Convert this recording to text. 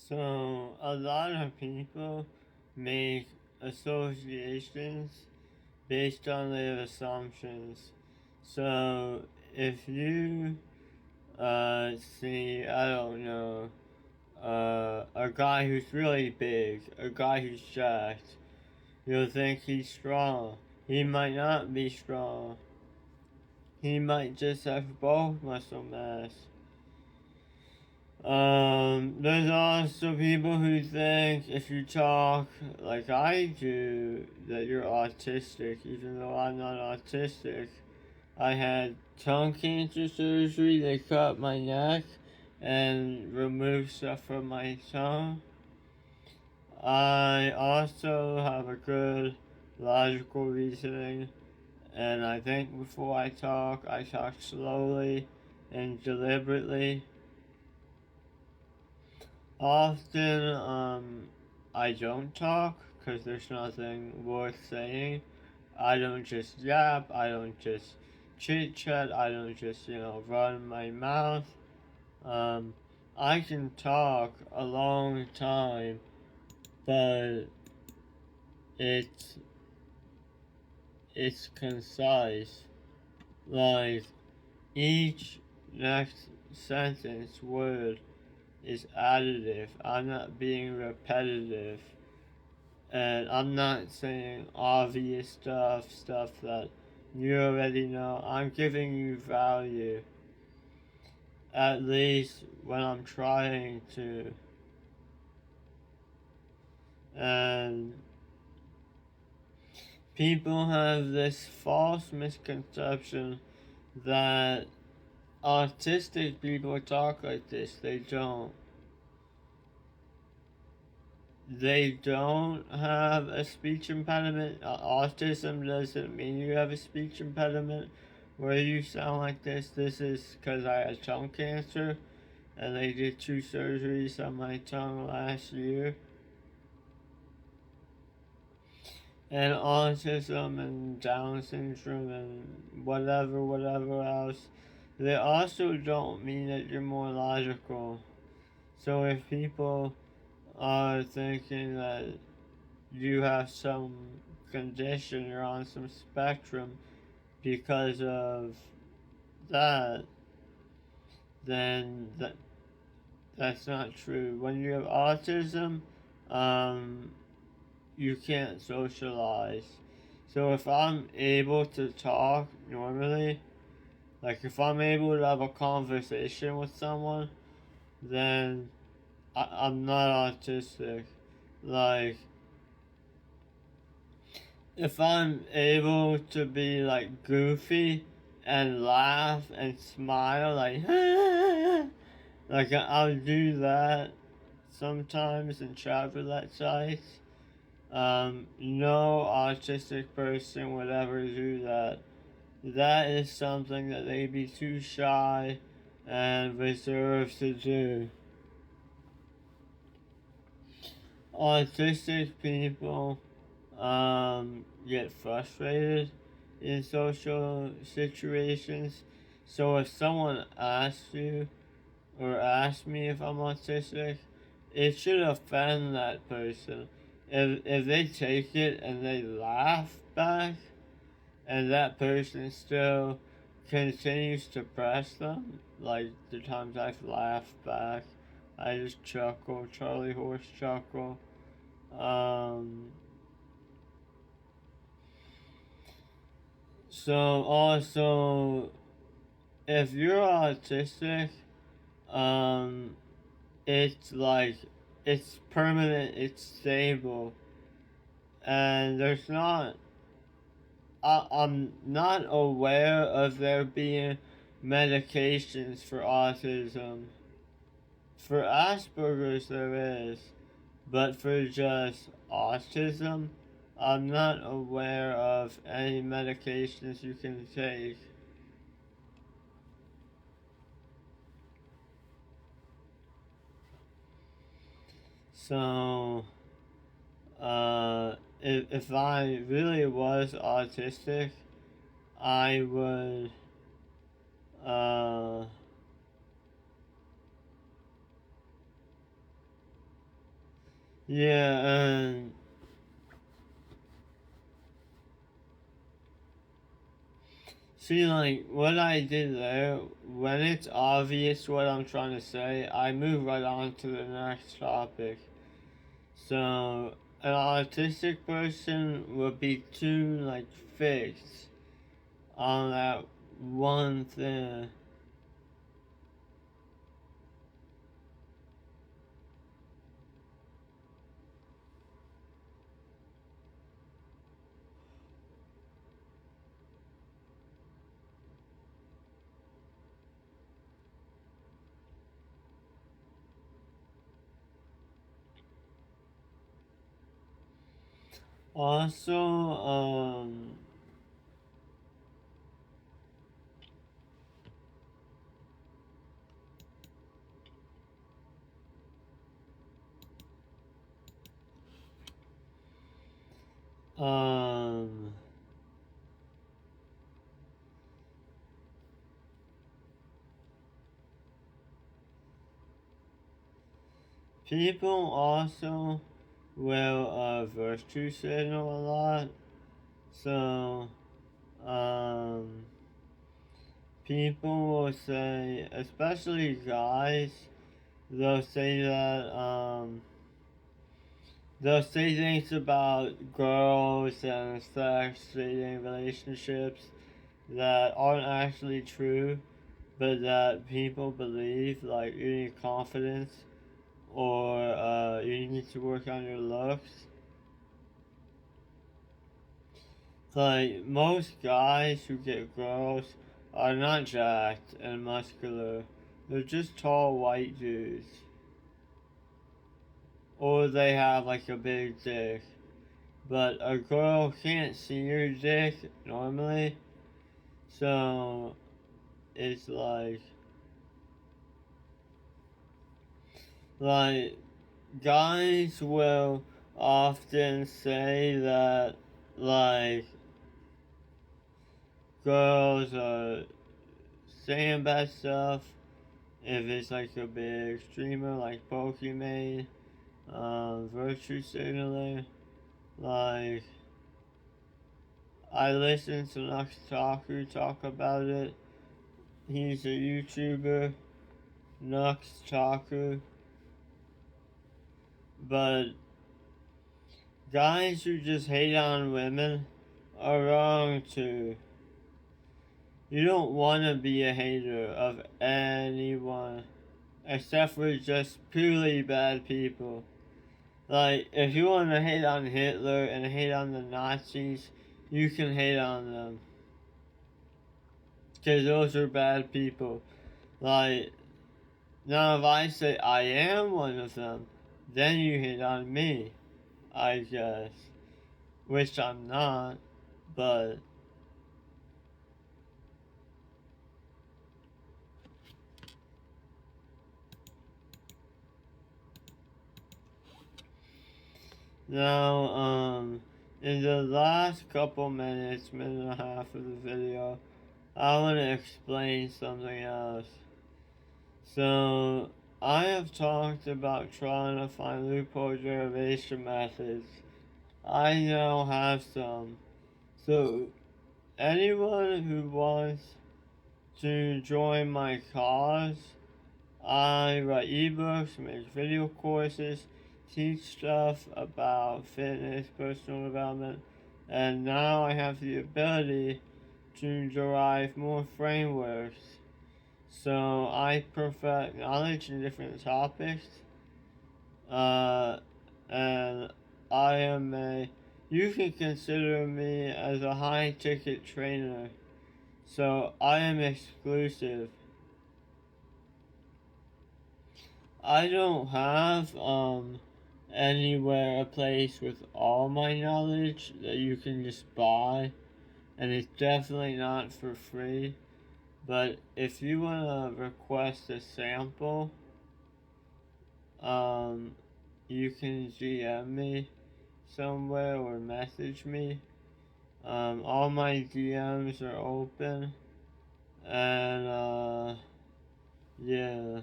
So a lot of people make associations based on their assumptions. So if you see, I don't know, a guy who's really big, a guy who's jacked, you'll think he's strong. He might not be strong. He might just have bulk muscle mass. There's also people who think if you talk like I do that you're autistic, even though I'm not autistic. I had tongue cancer surgery. They cut my neck and removed stuff from my tongue. I also have a good logical reasoning, and I think before I talk slowly and deliberately. Often, I don't talk because there's nothing worth saying. I don't just yap, I don't just chit chat, I don't just, run my mouth. Um, I can talk a long time, but it's, it's concise. Like, each next sentence, word, is additive. I'm not being repetitive. And I'm not saying obvious stuff that you already know. I'm giving you value. At least when I'm trying to. And people have this false misconception that autistic people talk like this. They don't. They don't have a speech impediment. Autism doesn't mean you have a speech impediment where you sound like this. This is because I had tongue cancer and they did 2 surgeries on my tongue last year. And autism and Down syndrome and whatever else, they also don't mean that you're more logical. So if people are thinking that you have some condition, you're on some spectrum because of that, then that's not true. When you have autism, um, you can't socialize. So if I'm able to talk normally, like if I'm able to have a conversation with someone, then I'm not autistic. Like, if I'm able to be like goofy and laugh and smile like I'll do that sometimes in travel sites. No autistic person would ever do that. That is something that they'd be too shy and reserved to do. Autistic people get frustrated in social situations. So if someone asks you or asks me if I'm autistic, it should offend that person. If they take it and they laugh back, and that person still continues to press them, like the times I've laughed back, I just chuckle, Charlie horse chuckle. Um, so also, if you're autistic, um, it's like, it's permanent, it's stable, and I'm not aware of there being medications for autism. For Asperger's there is, but for just autism, I'm not aware of any medications you can take. So, if I really was autistic, I would, uh, Yeah, and see, like, what I did there, when it's obvious what I'm trying to say, I move right on to the next topic. So, an autistic person would be too, like, fixed on that one thing. Also, um, people also will virtue signal a lot. So, um, people will say, especially guys, they'll say that, they'll say things about girls and sex, dating, relationships that aren't actually true, but that people believe, like you need confidence or you need to work on your looks. Like, most guys who get girls are not jacked and muscular. They're just tall white dudes. Or they have like a big dick. But a girl can't see your dick normally. So it's like guys will often say that like girls are saying bad stuff if it's like a big streamer like Pokimane, virtue signaling. Like, I listened to Nux Taku talk about it. He's a YouTuber, Nux Taku. But guys who just hate on women are wrong too. You don't want to be a hater of anyone except for just purely bad people. Like, if you want to hate on Hitler and hate on the Nazis, you can hate on them. Because those are bad people. Like, now if I say I am one of them, then you hate on me, I guess. Which I'm not, but now, in the last couple minutes, minute and a half of the video, I want to explain something else. So, I have talked about trying to find loophole derivation methods. I now have some. So, anyone who wants to join my cause, I write ebooks, make video courses, teach stuff about fitness, personal development, and now I have the ability to derive more frameworks. So I perfect knowledge in different topics, and I am you can consider me as a high ticket trainer. So I am exclusive. I don't have anywhere a place with all my knowledge that you can just buy, and it's definitely not for free. But if you wanna request a sample, you can GM me somewhere or message me. All my DMs are open, and yeah.